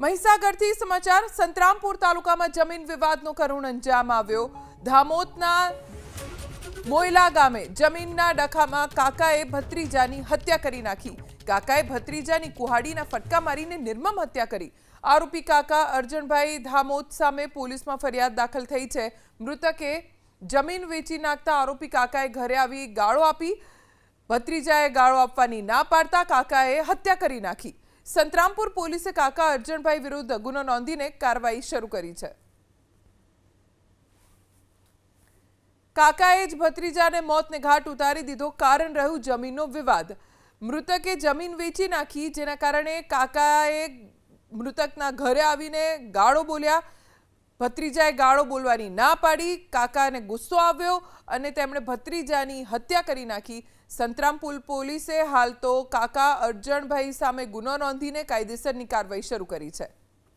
મહીસાગરથી સમાચાર સંતરામપુર તાલુકામાં જમીન વિવાદનો કરુણ અંજામ આવ્યો। ધામોદના મોયલા ગામે જમીનના ડખામાં કાકાએ ભત્રીજાની હત્યા કરી નાખી। કાકાએ ભત્રીજાની કુહાડીના ફટકા મારીને નિર્મમ હત્યા કરી। આરોપી કાકા અર્જણભાઈ ધામોદ સામે પોલીસમાં ફરિયાદ દાખલ થઈ છે। મૃતકે જમીન વેચી નાખતા આરોપી કાકાએ ઘરે આવી ગાળો આપી। ભત્રીજાએ ગાળો આપવાની ના પાડતા કાકાએ હત્યા કરી નાખી। સંતરામપુર પોલીસે કાકા અર્જણભાઈ વિરુદ્ધ ગુનો નોંધીને કાર્યવાહી શરૂ કરી છે। કાકાએ જ ભત્રીજાને મોતને ઘાટ ઉતારી દીધો। કારણ રહ્યું જમીનનો વિવાદ। મૃતકે જમીન વેચી નાખી, જેના કારણે કાકાએ મૃતકના ઘરે આવીને ગાળો બોલ્યા। ભત્રીજાએ ગાળો બોલવાની ના પાડી। કાકાને ગુસ્સો આવ્યો અને તેમણે ભત્રીજાની હત્યા કરી નાખી। સંતરામપુર પોલીસે હાલ તો કાકા અર્જણભાઈ સામે ગુનો નોંધીને કાયદેસરની કાર્યવાહી શરૂ કરી છે।